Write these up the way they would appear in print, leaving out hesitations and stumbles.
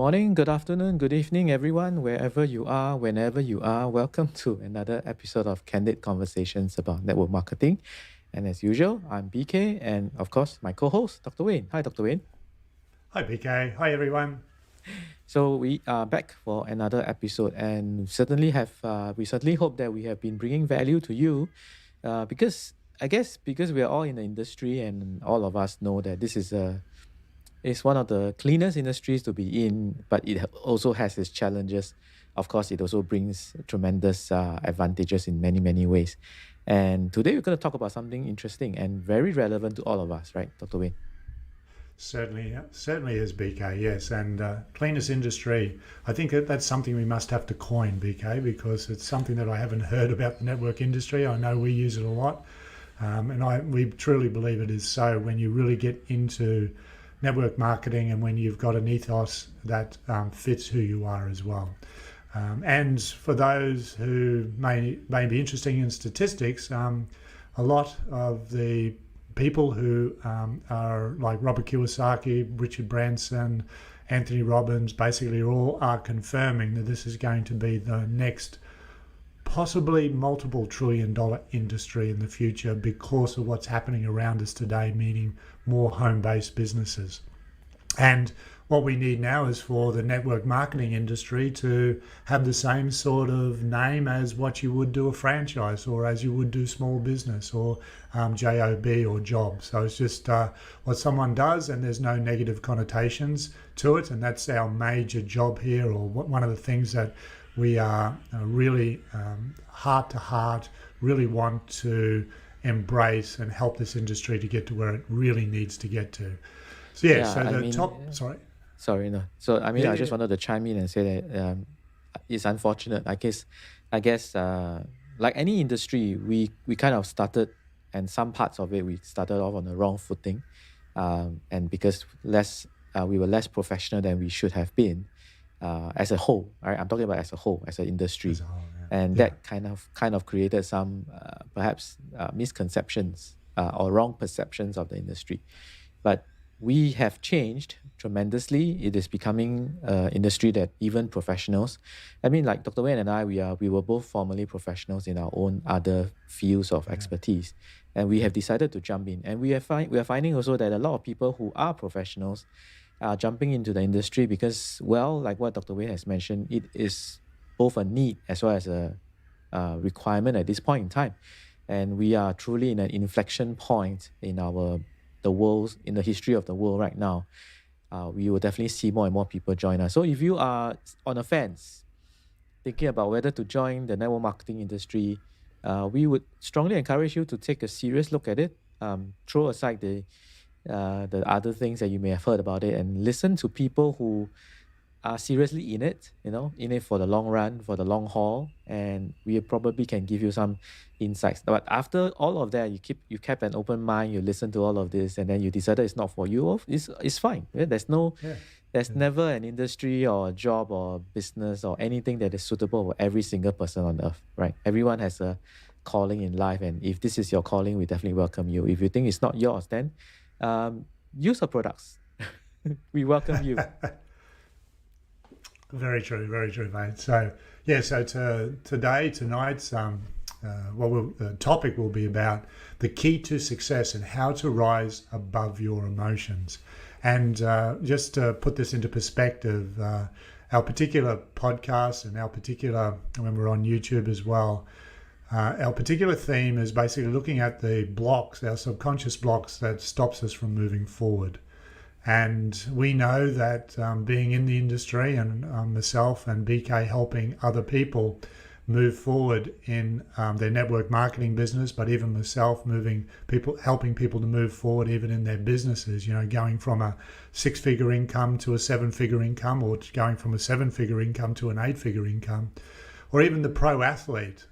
morning, good afternoon, good evening, everyone, wherever you are, whenever you are. Welcome to another episode of Candid Conversations about Network Marketing. And as usual, I'm BK, and of course, my co host, Dr. Wayne. Hi, Dr. Wayne. Hi, PK. Hi, everyone. So we are back for another episode, and we certainly hope that we have been bringing value to you, because I guess because we are all in the industry, and all of us know that this is a it's one of the cleanest industries to be in, but it also has its challenges. Of course, it also brings tremendous advantages in many, many ways. And today we're going to talk about something interesting and very relevant to all of us, right, Dr. Wayne? Certainly is BK. Yes, and cleanest industry. I think that's something we must have to coin, BK, because it's something that I haven't heard about the network industry. I know we use it a lot, and we truly believe it is so. When you really get into network marketing, and when you've got an ethos that fits who you are as well. And for those who may be interested in statistics, a lot of the people who are like Robert Kiyosaki, Richard Branson, Anthony Robbins, basically all are confirming that this is going to be the next possibly multiple $1 trillion industry in the future because of what's happening around us today, meaning more home-based businesses. And what we need now is for the network marketing industry to have the same sort of name as what you would do a franchise, or as you would do small business, or job or job. So it's just what someone does, and there's no negative connotations to it. And that's our major job here, or one of the things that we are really heart to heart really want to embrace and help this industry to get to where it really needs to get to. So yeah, Yeah, so I the mean, top, sorry. sorry, no. So, I mean, Yeah, I yeah, just yeah. wanted to chime in and say that it's unfortunate. I guess, like any industry, we kind of started, and some parts of it, we started off on the wrong footing. And because we were less professional than we should have been, as a whole, right? I'm talking about as a whole, as an As industry, a whole, and yeah. that kind of created some perhaps misconceptions or wrong perceptions of the industry. But we have changed tremendously. It is becoming an industry that even professionals, I mean, like Dr. Wayne and I, we were both formerly professionals in our own other fields of Yeah, expertise, and we have decided to jump in. And we are finding also that a lot of people who are professionals are jumping into the industry because, well, like what Dr. Wayne has mentioned, it is both a need as well as a requirement at this point in time. And we are truly in an inflection point in the history of the world right now. We will definitely see more and more people join us. So if you are on the fence, thinking about whether to join the network marketing industry, we would strongly encourage you to take a serious look at it. Throw aside the other things that you may have heard about it, and listen to people who are seriously in it, in it for the long run, for the long haul, and we probably can give you some insights. But after all of that, you kept an open mind, you listen to all of this, and then you decided it's not for you. It's fine. Yeah, yeah, there's yeah. never an industry or a job or a business or anything that is suitable for every single person on earth, right? Everyone has a calling in life, and if this is your calling, we definitely welcome you. If you think it's not yours, then use our products. We welcome you. Very true, mate. So yeah, so tonight's the topic will be about the key to success and how to rise above your emotions. And just to put this into perspective, our particular podcast and our particular, when we're on YouTube as well, our particular theme is basically looking at the blocks, our subconscious blocks that stops us from moving forward. And we know that being in the industry, and myself and BK helping other people move forward in their network marketing business, but even myself helping people to move forward even in their businesses, going from a 6-figure income to a 7-figure income, or going from a 7-figure income to an 8-figure income, or even the pro athlete.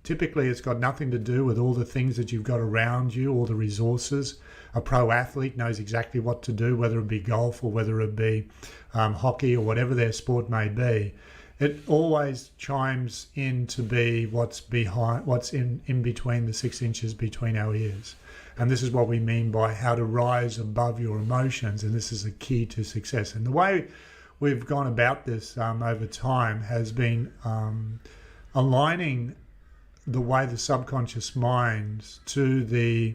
Typically, it's got nothing to do with all the things that you've got around you, all the resources. A pro athlete knows exactly what to do, whether it be golf or whether it be hockey or whatever their sport may be. It always chimes in to be what's in between the 6 inches between our ears. And this is what we mean by how to rise above your emotions. And this is a key to success. And the way we've gone about this over time has been aligning the way the subconscious mind to the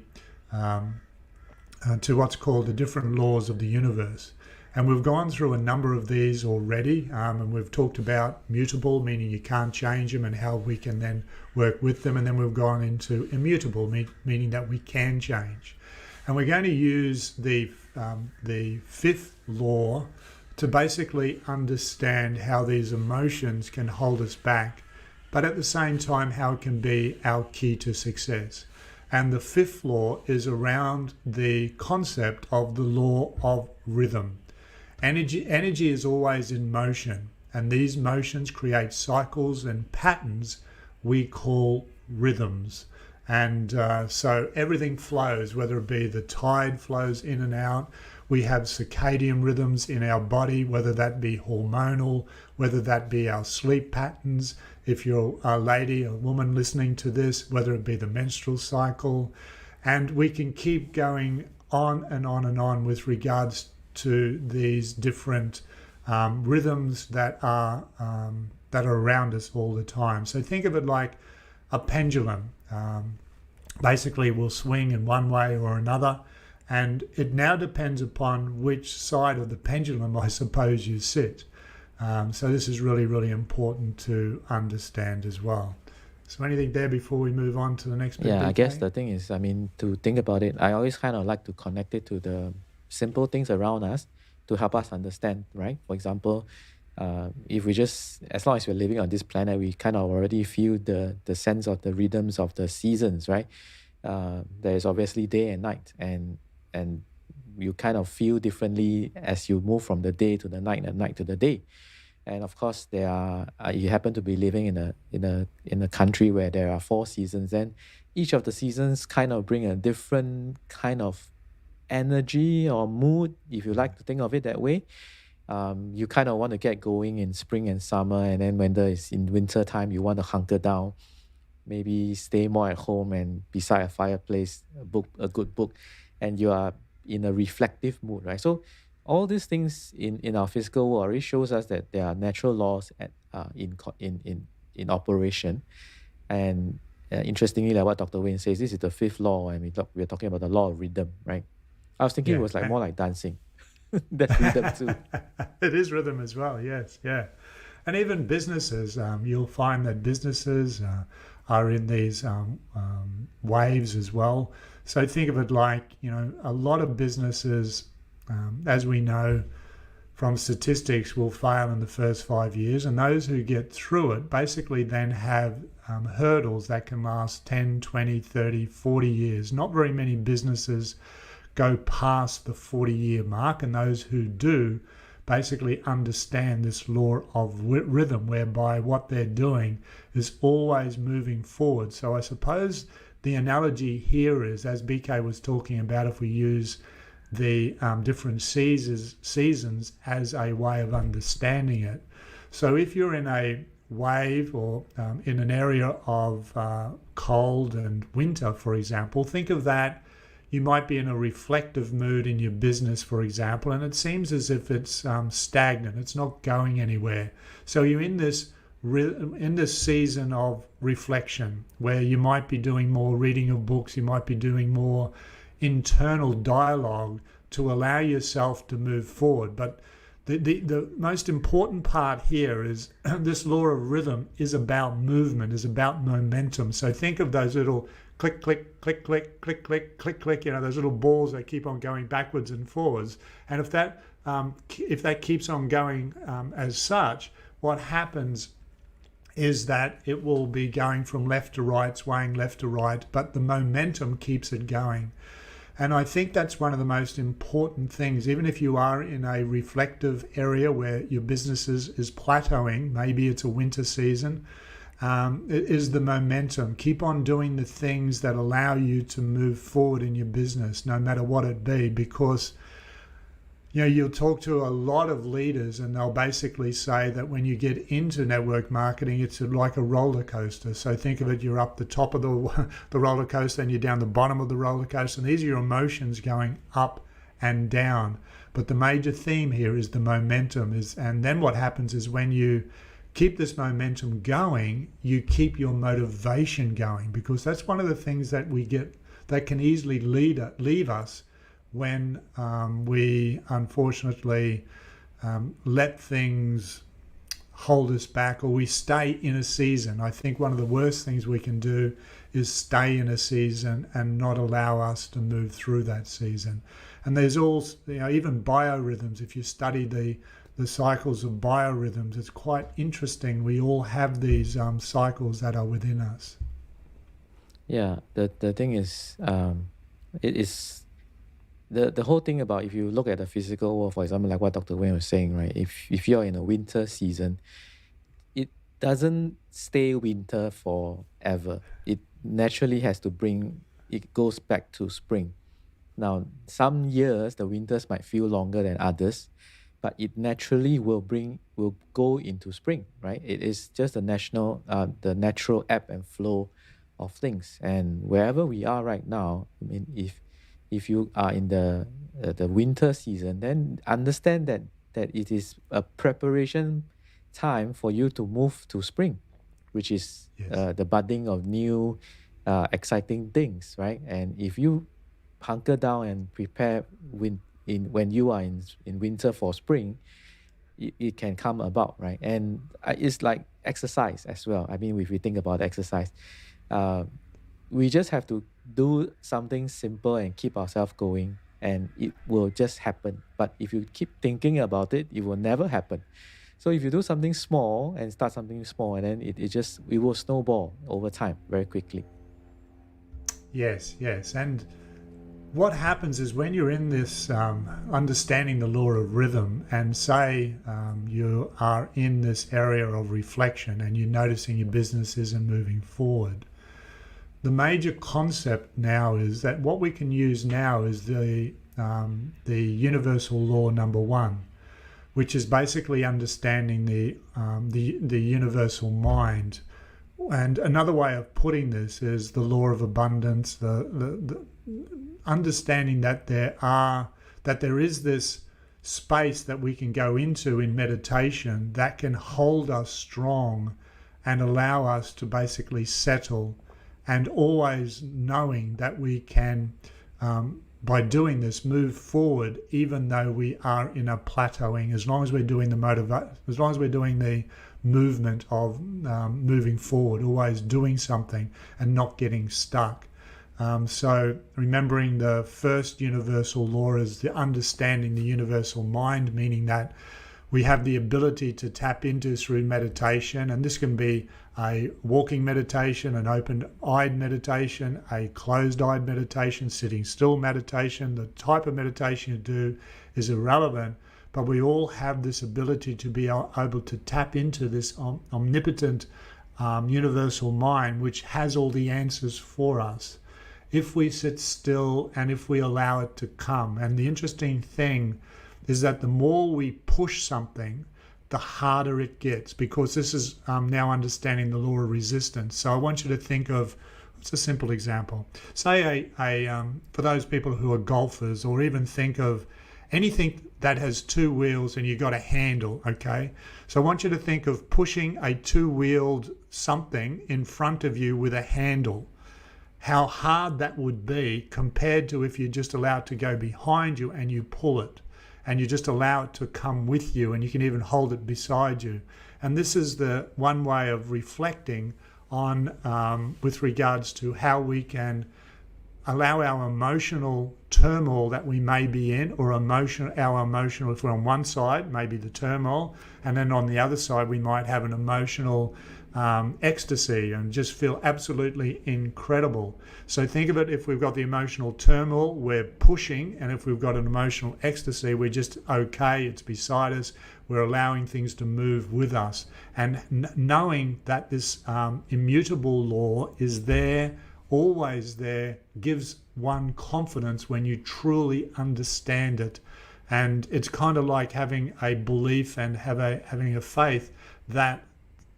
to what's called the different laws of the universe. And we've gone through a number of these already, and we've talked about mutable, meaning you can't change them, and how we can then work with them. And then we've gone into immutable, meaning that we can change. And we're going to use the fifth law to basically understand how these emotions can hold us back, but at the same time, how it can be our key to success. And the fifth law is around the concept of the law of rhythm. Energy is always in motion, and these motions create cycles and patterns we call rhythms. And so everything flows, whether it be the tide flows in and out. We have circadian rhythms in our body, whether that be hormonal, whether that be our sleep patterns. If you're a lady, a woman listening to this, whether it be the menstrual cycle. And we can keep going on and on and on with regards to these different rhythms that are around us all the time. So think of it like a pendulum. Basically will swing in one way or another, and it now depends upon which side of the pendulum, I suppose, you sit. So this is really, really important to understand as well. So anything there before we move on to the next bit? Yeah, I guess the thing is, I mean, to think about it, I always kind of like to connect it to the simple things around us to help us understand, right? For example, if we just, as long as we're living on this planet, we kind of already feel the sense of the rhythms of the seasons, right? There is obviously day and night, and you kind of feel differently as you move from the day to the night and night to the day. And of course, there are you happen to be living in a country where there are 4 seasons, and each of the seasons kind of bring a different kind of energy or mood, if you like to think of it that way. You kind of want to get going in spring and summer, and then when there is in winter time, you want to hunker down, maybe stay more at home and beside a fireplace, a good book, and you are in a reflective mood, right? So all these things in our physical world already shows us that there are natural laws in operation. And interestingly, like what Dr. Wayne says, this is the fifth law, and we're talking about the law of rhythm, right? I was thinking it was like more like dancing. That's rhythm too. It is rhythm as well, yes, yeah. And even businesses, you'll find that businesses are in these waves as well. So think of it like, a lot of businesses, as we know from statistics, will fail in the first 5 years. And those who get through it basically then have hurdles that can last 10, 20, 30, 40 years. Not very many businesses go past the 40-year mark, and those who do basically understand this law of rhythm, whereby what they're doing is always moving forward. So I suppose the analogy here is, as BK was talking about, if we use the different seasons as a way of understanding it. So if you're in a wave or in an area of cold and winter, for example, think of that. You might be in a reflective mood in your business, for example, and it seems as if it's stagnant. It's not going anywhere. So you're in this season of reflection where you might be doing more reading of books. You might be doing more internal dialogue to allow yourself to move forward. But the most important part here is this law of rhythm is about movement, is about momentum. So think of those little click, click, click, click, click, click, click, click, those little balls that keep on going backwards and forwards. And if that keeps on going as such, what happens is that it will be going from left to right, swaying left to right, but the momentum keeps it going. And I think that's one of the most important things, even if you are in a reflective area where your business is plateauing, maybe it's a winter season, it is the momentum. Keep on doing the things that allow you to move forward in your business, no matter what it be, because you'll talk to a lot of leaders and they'll basically say that when you get into network marketing, it's like a roller coaster. So think of it, you're up the top of the roller coaster and you're down the bottom of the roller coaster. And these are your emotions going up and down. But the major theme here is the momentum and then what happens is when you keep this momentum going, you keep your motivation going, because that's one of the things that we get that can easily leave us when we unfortunately let things hold us back, or we stay in a season. I think one of the worst things we can do is stay in a season and not allow us to move through that season. And there's all, even biorhythms. If you study the cycles of biorhythms, it's quite interesting. We all have these cycles that are within us. Yeah, the thing is, it is the whole thing about, if you look at the physical world, for example, like what Dr. Wayne was saying, right? If you're in a winter season, it doesn't stay winter forever. It naturally has to it goes back to spring. Now, some years the winters might feel longer than others, but it naturally will go into spring, right? It is just the natural ebb and flow of things. And wherever we are right now, I mean, if you are in the winter season, then understand that it is a preparation time for you to move to spring, which is Yes. the budding of new exciting things, right? And if you hunker down and prepare when you are in winter for spring, it can come about, right? And it's like exercise as well. I mean, if we think about exercise, we just have to do something simple and keep ourselves going, and it will just happen. But if you keep thinking about it, it will never happen. So if you do something small and start something small, and then it will snowball over time very quickly. Yes. And what happens is when you're in this understanding the law of rhythm, and say you are in this area of reflection and you're noticing your business isn't moving forward, the major concept now is that what we can use now is the universal law number one, which is basically understanding the universal mind. And another way of putting this is the law of abundance, the understanding that there is this space that we can go into in meditation that can hold us strong and allow us to basically settle, and always knowing that we can, by doing this, move forward, even though we are in a plateauing, as long as we're doing as long as we're doing the movement of moving forward, always doing something and not getting stuck. So remembering the first universal law is the understanding the universal mind, meaning that we have the ability to tap into through meditation, and this can be a walking meditation, an open-eyed meditation, a closed-eyed meditation, sitting still meditation. The type of meditation you do is irrelevant, but we all have this ability to be able to tap into this omnipotent universal mind, which has all the answers for us if we sit still and if we allow it to come. And the interesting thing is that the more we push something, the harder it gets, because this is now understanding the law of resistance. So I want you to think of, it's a simple example. Say for those people who are golfers, or even think of anything that has two wheels and you've got a handle, okay? So I want you to think of pushing a two-wheeled something in front of you with a handle. How hard that would be compared to if you just allow it to go behind you and you pull it, and you just allow it to come with you, and you can even hold it beside you. And this is the one way of reflecting on with regards to how we can allow our emotional turmoil that we may be in, or our emotional, if we're on one side, maybe the turmoil, and then on the other side we might have an emotional ecstasy and just feel absolutely incredible. So think of it, if we've got the emotional turmoil, we're pushing, and if we've got an emotional ecstasy, we're just okay, it's beside us, we're allowing things to move with us. And knowing that this immutable law is there, always there, gives one confidence when you truly understand it. And it's kind of like having a belief and having a faith that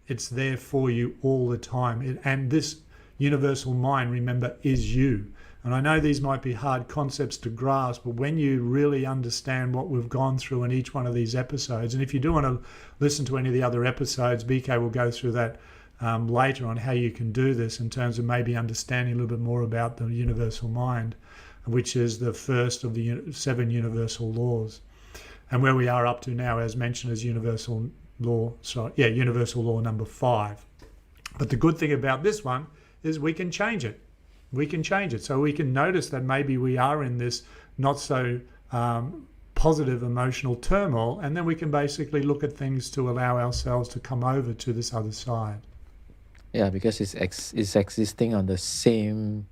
it's there for you all the time. And this universal mind, remember, is you. And I know these might be hard concepts to grasp, but when you really understand what we've gone through in each one of these episodes, and if you do want to listen to any of the other episodes, BK will go through that later on how you can do this in terms of maybe understanding a little bit more about the universal mind, which is the first of the 7 universal laws. And where we are up to now, as mentioned, is universal law number 5. But the good thing about this one is we can change it. We can change it. So we can notice that maybe we are in this not so positive emotional turmoil, and then we can basically look at things to allow ourselves to come over to this other side. Yeah, because it's existing on the same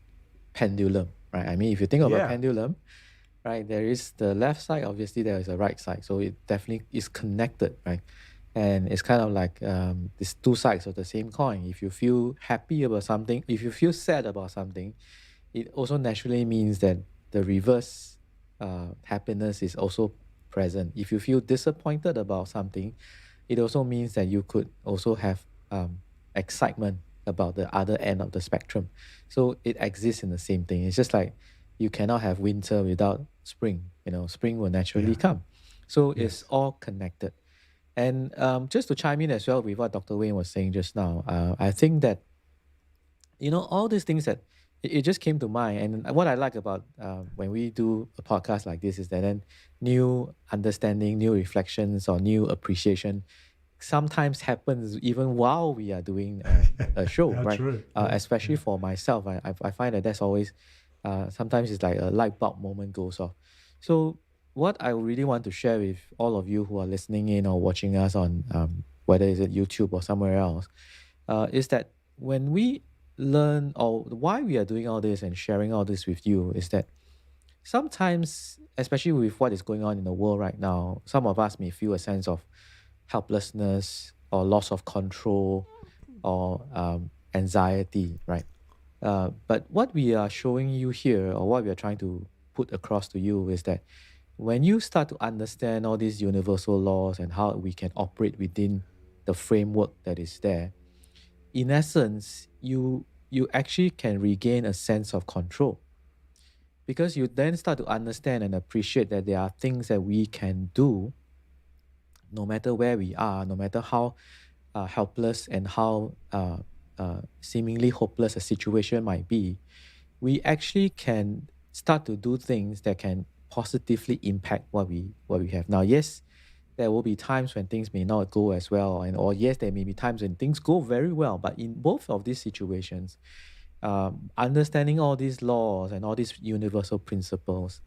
pendulum, right? I mean, if you think of a Yeah. pendulum, right, there is the left side, obviously there is a right side. So it definitely is connected, right? And it's kind of like these two sides of the same coin. If you feel happy about something, if you feel sad about something, it also naturally means that the reverse happiness is also present. If you feel disappointed about something, it also means that you could also have excitement about the other end of the spectrum. So it exists in the same thing. It's just like you cannot have winter without spring. Spring will naturally come. So it's all connected. And just to chime in as well with what Dr. Wayne was saying just now, I think that, all these things that it just came to mind. And what I like about when we do a podcast like this is that then new understanding, new reflections, or new appreciation sometimes happens even while we are doing a show, right? True. Especially for myself, I find that that's always, sometimes it's like a light bulb moment goes off. So what I really want to share with all of you who are listening in or watching us on whether it's at YouTube or somewhere else, is that when we learn, or why we are doing all this and sharing all this with you, is that sometimes, especially with what is going on in the world right now, some of us may feel a sense of helplessness or loss of control or anxiety, right? But what we are showing you here, or what we are trying to put across to you, is that when you start to understand all these universal laws and how we can operate within the framework that is there, in essence, you actually can regain a sense of control, because you then start to understand and appreciate that there are things that we can do no matter where we are, no matter how helpless and how seemingly hopeless a situation might be. We actually can start to do things that can positively impact what we have. Now, yes, there will be times when things may not go as well, or yes, there may be times when things go very well. But in both of these situations, understanding all these laws and all these universal principles,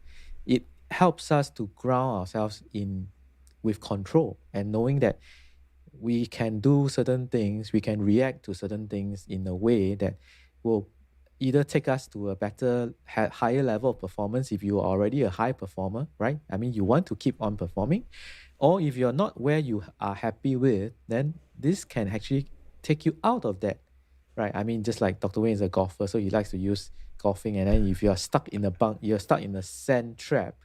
it helps us to ground ourselves with control, and knowing that we can do certain things, we can react to certain things in a way that will either take us to a better, higher level of performance if you are already a high performer, right? I mean, you want to keep on performing. Or if you're not where you are happy with, then this can actually take you out of that, right? I mean, just like Dr. Wayne is a golfer, so he likes to use golfing. And then if you're stuck in a bunk, you're stuck in a sand trap,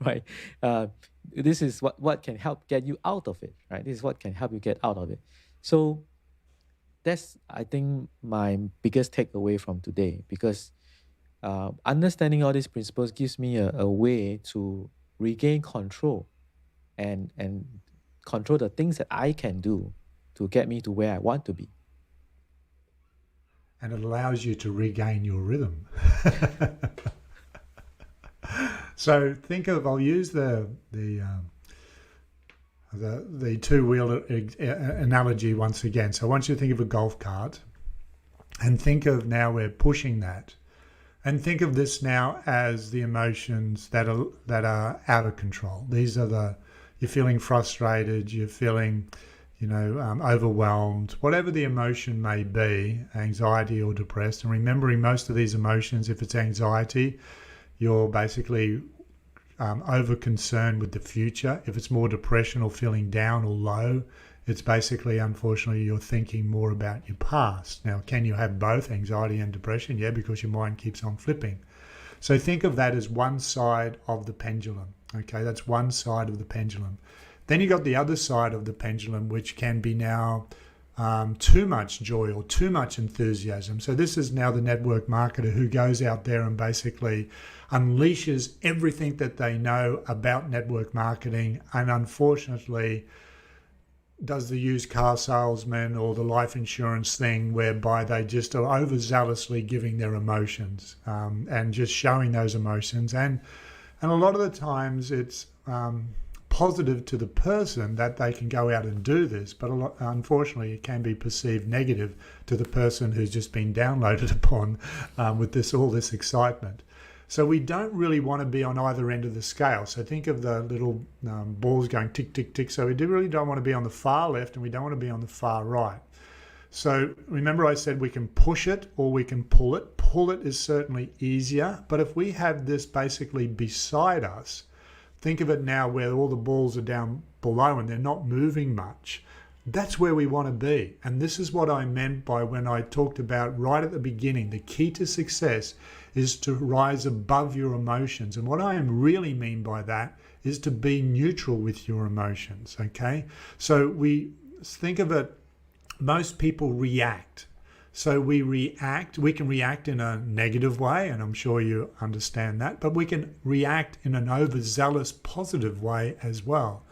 right? This is what can help get you out of it, right? This is what can help you get out of it. So that's, I think, my biggest takeaway from today, because understanding all these principles gives me a way to regain control and control the things that I can do to get me to where I want to be. And it allows you to regain your rhythm. So think of, I'll use the two-wheel analogy once again. So I want you to think of a golf cart, and think of, now we're pushing that, and think of this now as the emotions that are out of control. These are you're feeling frustrated, you're feeling, overwhelmed, whatever the emotion may be, anxiety or depressed. And remembering most of these emotions, if it's anxiety, you're basically over concerned with the future. If it's more depression or feeling down or low, it's basically, unfortunately, you're thinking more about your past. Now, can you have both, anxiety and depression? Yeah, because your mind keeps on flipping. So think of that as one side of the pendulum. Okay, that's one side of the pendulum. Then you got the other side of the pendulum, which can be now too much joy or too much enthusiasm. So this is now the network marketer who goes out there and basically unleashes everything that they know about network marketing, and unfortunately does the used car salesman or the life insurance thing whereby they just are overzealously giving their emotions, and just showing those emotions. And a lot of the times it's positive to the person that they can go out and do this, but unfortunately it can be perceived negative to the person who's just been downloaded upon with all this excitement. So we don't really want to be on either end of the scale. So think of the little balls going tick, tick, tick. So we really don't want to be on the far left, and we don't want to be on the far right. So remember I said we can push it or we can pull it. Pull it is certainly easier, but if we have this basically beside us, think of it now where all the balls are down below and they're not moving much. That's where we want to be. And this is what I meant by when I talked about right at the beginning, the key to success is to rise above your emotions. And what I really mean by that is to be neutral with your emotions, okay? So we think of it, most people react. So we can react in a negative way, and I'm sure you understand that, but we can react in an overzealous positive way as well.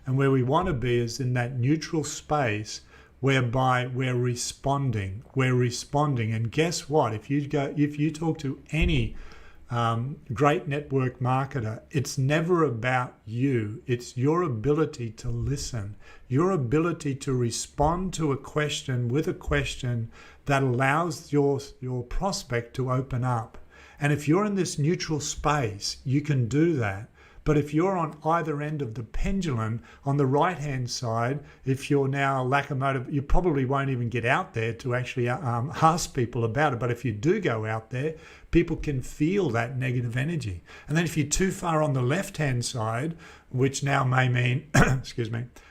And where we want to be is in that neutral space whereby we're responding. And guess what? If you talk to any great network marketer, it's never about you. It's your ability to listen, your ability to respond to a question with a question that allows your prospect to open up. And if you're in this neutral space, you can do that. But if you're on either end of the pendulum, on the right-hand side, if you're now lack of motive, you probably won't even get out there to actually ask people about it. But if you do go out there, people can feel that negative energy. And then if you're too far on the left-hand side, which now may mean,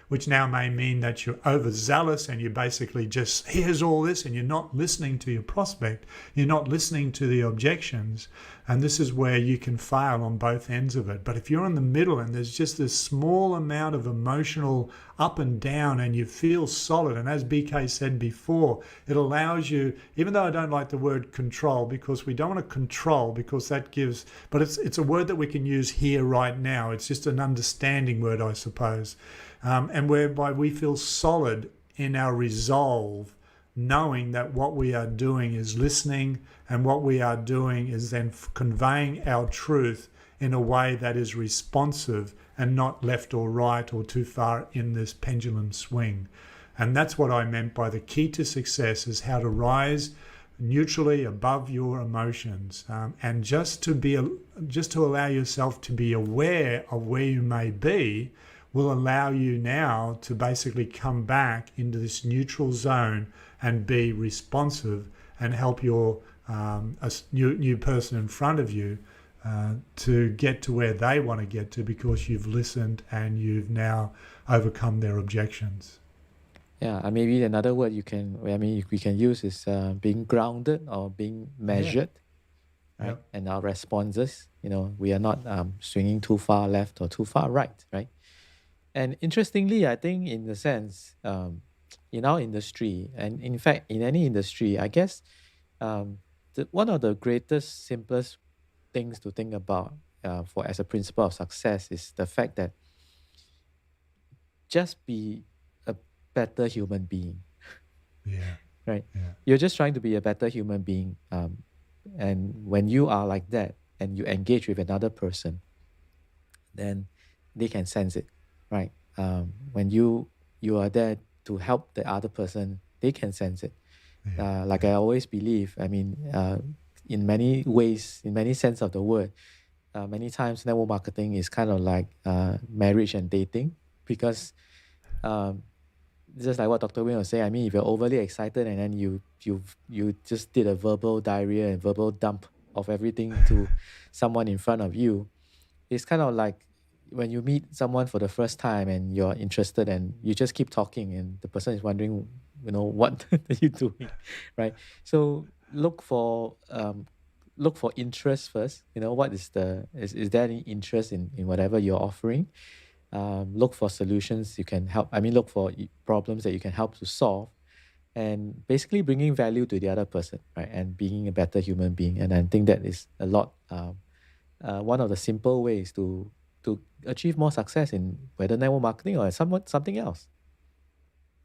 which now may mean that you're overzealous and you basically just, here's all this, and you're not listening to your prospect, you're not listening to the objections, and this is where you can fail on both ends of it. But if you're in the middle and there's just this small amount of emotional up and down and you feel solid, and as BK said before, it allows you, even though I don't like the word control because we don't want to control because that gives, but it's a word that we can use here right now. It's just an understanding word, I suppose. And whereby we feel solid in our resolve, knowing that what we are doing is listening, and what we are doing is then conveying our truth in a way that is responsive and not left or right or too far in this pendulum swing. And that's what I meant by the key to success is how to rise neutrally above your emotions, and just to allow yourself to be aware of where you may be will allow you now to basically come back into this neutral zone and be responsive and help your new person in front of you to get to where they want to get to because you've listened and you've now overcome their objections. Yeah, maybe another word we can use is being grounded or being measured, right? Yep. And our responses, we are not swinging too far left or too far right, right? And interestingly, I think in the sense, in our industry, and in fact, in any industry, I guess one of the greatest, simplest things to think about for as a principle of success is the fact that just be a better human being, Yeah. right? Yeah. You're just trying to be a better human being. And when you are like that and you engage with another person, then they can sense it, right? When you are there to help the other person, they can sense it. Yeah. Like I always believe, in many ways, in many sense of the word, many times network marketing is kind of like marriage and dating, because just like what Dr. Wayne was saying, if you're overly excited and then you just did a verbal diarrhea and verbal dump of everything to someone in front of you, it's kind of like when you meet someone for the first time and you're interested and you just keep talking and the person is wondering, what are you doing, right? So look for interest first. What is is there any interest in whatever you're offering? Look for solutions you can help. Look for problems that you can help to solve. and basically bringing value to the other person, right? And being a better human being. And I think that is a lot, one of the simple ways to achieve more success in whether network marketing or something else.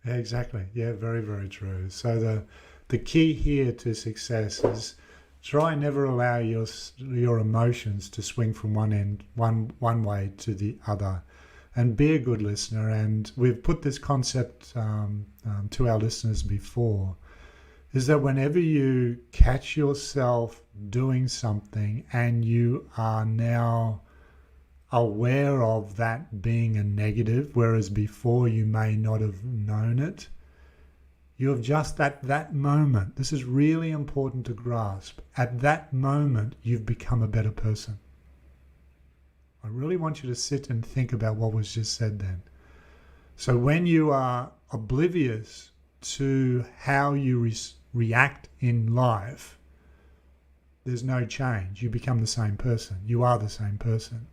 Yeah, exactly. Yeah, very, very true. So the key here to success is try and never allow your emotions to swing from one way to the other, and be a good listener. And we've put this concept to our listeners before, is that whenever you catch yourself doing something and you are now aware of that being a negative, whereas before you may not have known it, you have just at that moment, this is really important to grasp, at that moment you've become a better person. I really want you to sit and think about what was just said then. So when you are oblivious to how you react in life, there's no change. You become the same person. You are the same person.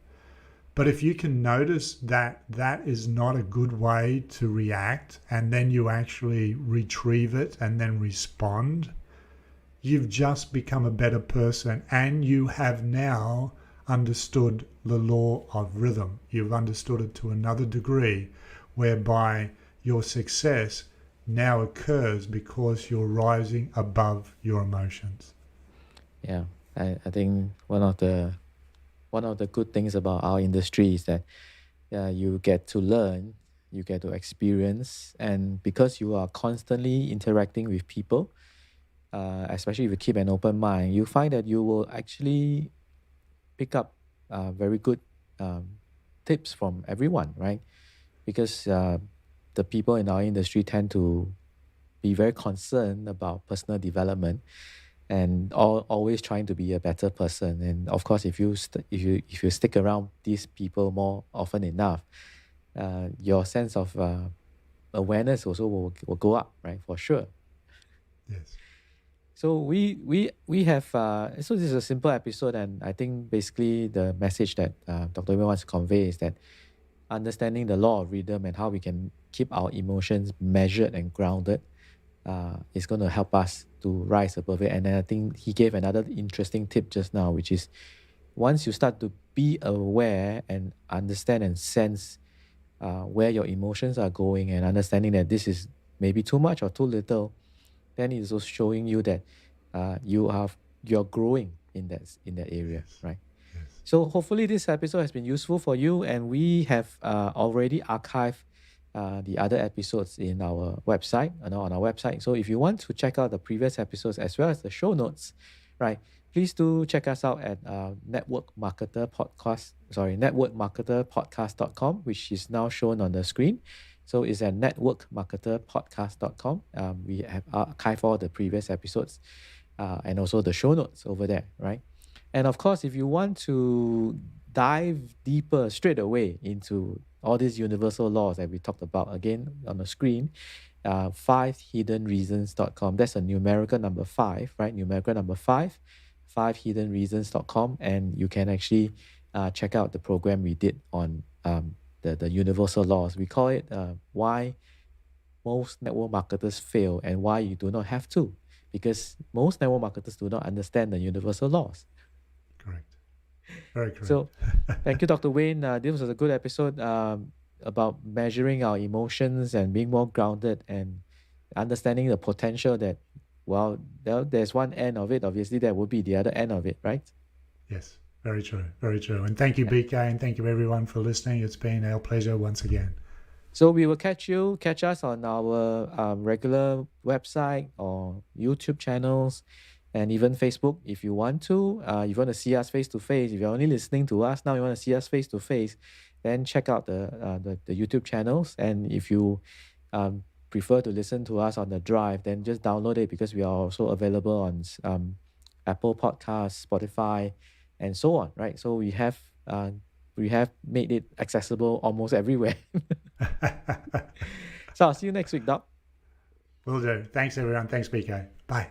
But if you can notice that that is not a good way to react, and then you actually retrieve it and then respond, you've just become a better person, and you have now understood the law of rhythm. You've understood it to another degree, whereby your success now occurs because you're rising above your emotions. Yeah, I think one of the good things about our industry is that you get to learn, you get to experience, and because you are constantly interacting with people, especially if you keep an open mind, you find that you will actually pick up very good tips from everyone, right? Because the people in our industry tend to be very concerned about personal development and always trying to be a better person. And of course, if you stick around these people more often enough, your sense of awareness also will go up, right? For sure. Yes. So we have so this is a simple episode, and I think basically the message that Dr. Wei wants to convey is that understanding the law of rhythm and how we can keep our emotions measured and grounded is going to help us to rise above it. And then I think he gave another interesting tip just now, which is once you start to be aware and understand and sense where your emotions are going, and understanding that this is maybe too much or too little, then it's also showing you that you're growing in that area, right? Yes. So hopefully this episode has been useful for you, and we have already archived the other episodes in our website, on our website. So if you want to check out the previous episodes as well as the show notes, right, please do check us out at networkmarketerpodcast.com, which is now shown on the screen. So it's at networkmarketerpodcast.com. We have archived all the previous episodes and also the show notes over there, right? And of course, if you want to dive deeper straight away into all these universal laws that we talked about again on the screen, 5hiddenreasons.com. That's a numerical number 5, right? Numerical number 5, 5hiddenreasons.com. And you can actually check out the program we did on the universal laws. We call it why most network marketers fail and why you do not have to, because most network marketers do not understand the universal laws. Correct. Very correct. So thank you, Dr. Wayne. This was a good episode about measuring our emotions and being more grounded and understanding the potential that, well, there's one end of it. Obviously, there will be the other end of it, right? Yes, very true. Very true. And thank you, BK, and thank you everyone for listening. It's been our pleasure once again. So we will catch us on our regular website or YouTube channels, and even Facebook if you want to. You want to see us face to face. If you're only listening to us now, you want to see us face to face, then check out the YouTube channels. And if you prefer to listen to us on the drive, then just download it, because we are also available on Apple Podcasts, Spotify, and so on, right? So we have made it accessible almost everywhere. So I'll see you next week, Doc. Will do. Thanks, everyone. Thanks, BK. Bye.